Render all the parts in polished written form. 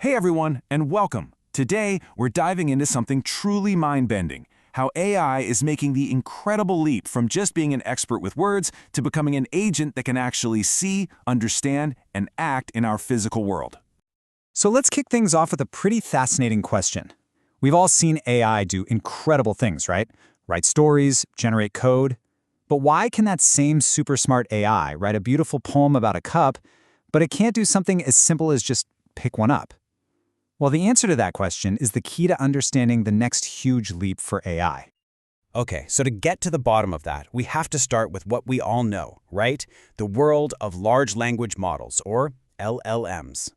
Hey everyone, and welcome. Today, we're diving into something truly mind-bending, how AI is making the incredible leap from just being an expert with words to becoming an agent that can actually see, understand, and act in our physical world. So let's kick things off with a pretty fascinating question. We've all seen AI do incredible things, right? Write stories, generate code. But why can that same super smart AI write a beautiful poem about a cup, but it can't do something as simple as just pick one up? Well, the answer to that question is the key to understanding the next huge leap for AI. Okay, so to get to the bottom of that, we have to start with what we all know, right? The world of large language models, or LLMs.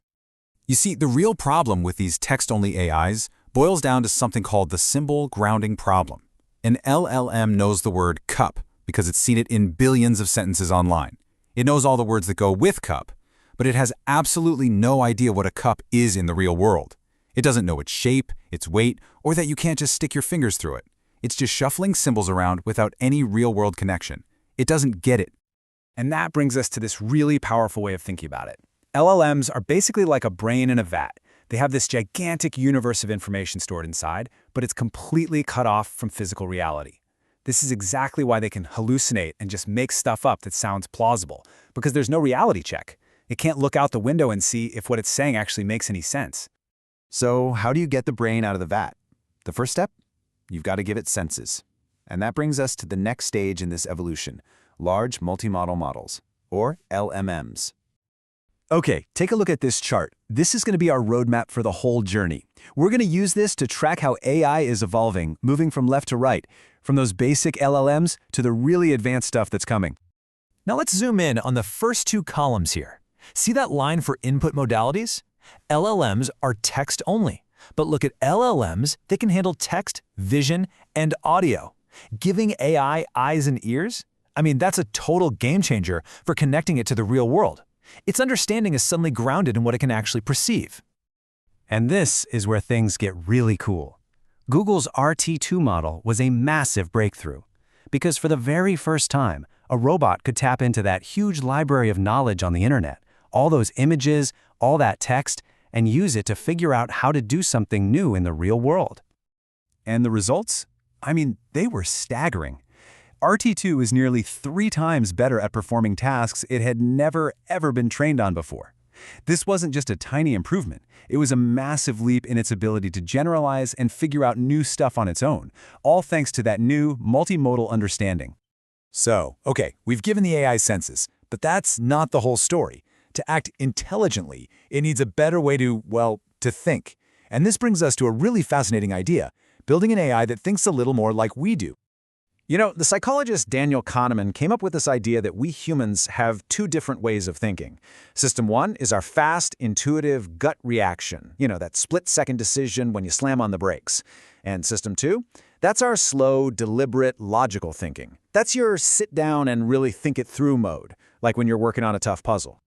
You see, the real problem with these text-only AIs boils down to something called the symbol grounding problem. An LLM knows the word cup because it's seen it in billions of sentences online. It knows all the words that go with cup, but it has absolutely no idea what a cup is in the real world. It doesn't know its shape, its weight, or that you can't just stick your fingers through it. It's just shuffling symbols around without any real-world connection. It doesn't get it. And that brings us to this really powerful way of thinking about it. LLMs are basically like a brain in a vat. They have this gigantic universe of information stored inside, but it's completely cut off from physical reality. This is exactly why they can hallucinate and just make stuff up that sounds plausible, because there's no reality check. It can't look out the window and see if what it's saying actually makes any sense. So how do you get the brain out of the vat? The first step? You've got to give it senses. And that brings us to the next stage in this evolution, large multimodal models, or LMMs. Okay, take a look at this chart. This is going to be our roadmap for the whole journey. We're going to use this to track how AI is evolving, moving from left to right, from those basic LLMs to the really advanced stuff that's coming. Now let's zoom in on the first two columns here. See that line for input modalities? LLMs are text only, but look at LLMs, they can handle text, vision, and audio. Giving AI eyes and ears? I mean, that's a total game changer for connecting it to the real world. Its understanding is suddenly grounded in what it can actually perceive. And this is where things get really cool. Google's RT2 model was a massive breakthrough, because for the very first time, a robot could tap into that huge library of knowledge on the internet, all those images, all that text, and use it to figure out how to do something new in the real world. And the results? I mean, they were staggering. RT2 is nearly 3 times better at performing tasks it had never, ever been trained on before. This wasn't just a tiny improvement. It was a massive leap in its ability to generalize and figure out new stuff on its own, all thanks to that new multimodal understanding. So, okay, we've given the AI senses, but that's not the whole story. To act intelligently, it needs a better way to think. And this brings us to a really fascinating idea, building an AI that thinks a little more like we do. You know, the psychologist Daniel Kahneman came up with this idea that we humans have 2 different ways of thinking. System 1 is our fast, intuitive gut reaction, that split-second decision when you slam on the brakes. And System 2, that's our slow, deliberate, logical thinking. That's your sit down and really think it through mode, like when you're working on a tough puzzle.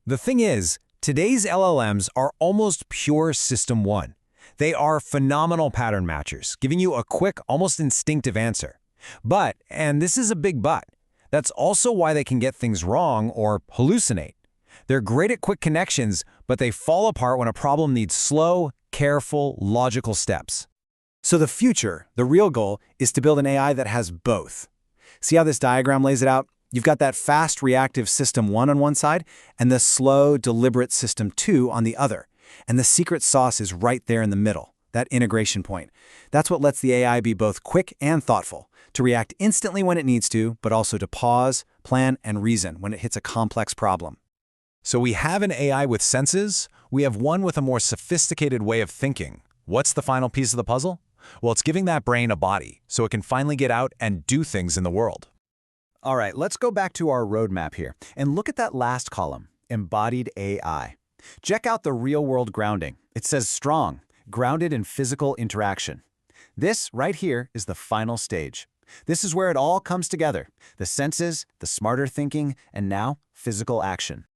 The thing is, today's LLMs are almost pure System 1. They are phenomenal pattern matchers, giving you a quick, almost instinctive answer. But, and this is a big but, that's also why they can get things wrong or hallucinate. They're great at quick connections, but they fall apart when a problem needs slow, careful, logical steps. So the future, the real goal, is to build an AI that has both. See how this diagram lays it out? You've got that fast, reactive System 1 on one side and the slow, deliberate System 2 on the other. And the secret sauce is right there in the middle, that integration point. That's what lets the AI be both quick and thoughtful, to react instantly when it needs to, but also to pause, plan, and reason when it hits a complex problem. So we have an AI with senses, we have one with a more sophisticated way of thinking. What's the final piece of the puzzle? Well, it's giving that brain a body, so it can finally get out and do things in the world. All right, let's go back to our roadmap here and look at that last column, Embodied AI. Check out the real-world grounding. It says strong, grounded in physical interaction. This right here is the final stage. This is where it all comes together, the senses, the smarter thinking, and now physical action.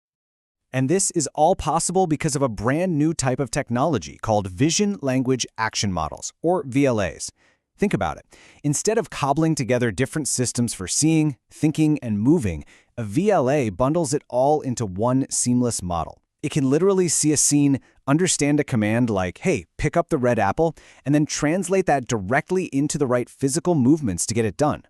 And this is all possible because of a brand new type of technology called Vision Language Action Models, or VLAs. Think about it. Instead of cobbling together different systems for seeing, thinking, and moving, a VLA bundles it all into one seamless model. It can literally see a scene, understand a command like, hey, pick up the red apple, and then translate that directly into the right physical movements to get it done.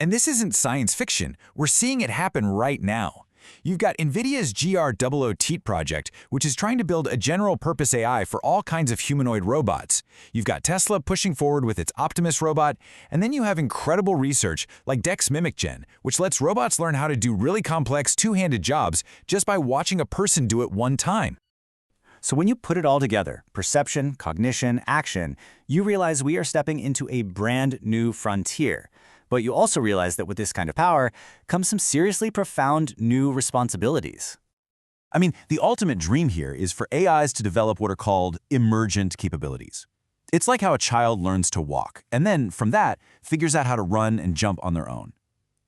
And this isn't science fiction. We're seeing it happen right now. You've got NVIDIA's GR00T project, which is trying to build a general-purpose AI for all kinds of humanoid robots. You've got Tesla pushing forward with its Optimus robot, and then you have incredible research like Dex MimicGen, which lets robots learn how to do really complex two-handed jobs just by watching a person do it one time. So when you put it all together, perception, cognition, action, you realize we are stepping into a brand new frontier. But you also realize that with this kind of power comes some seriously profound new responsibilities. I mean, the ultimate dream here is for AIs to develop what are called emergent capabilities. It's like how a child learns to walk, and then, from that, figures out how to run and jump on their own.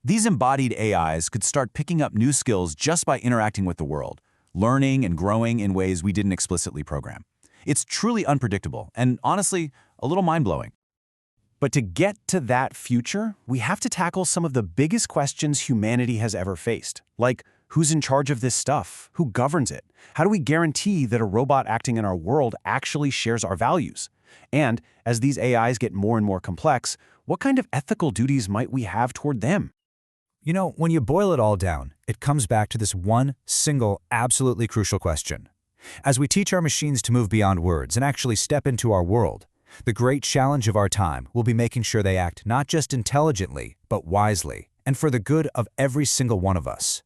These embodied AIs could start picking up new skills just by interacting with the world, learning and growing in ways we didn't explicitly program. It's truly unpredictable, and honestly, a little mind-blowing. But to get to that future, we have to tackle some of the biggest questions humanity has ever faced. Like, who's in charge of this stuff? Who governs it? How do we guarantee that a robot acting in our world actually shares our values? And as these AIs get more and more complex, what kind of ethical duties might we have toward them? You know, when you boil it all down, it comes back to this one single, absolutely crucial question. As we teach our machines to move beyond words and actually step into our world, the great challenge of our time will be making sure they act not just intelligently, but wisely, and for the good of every single one of us.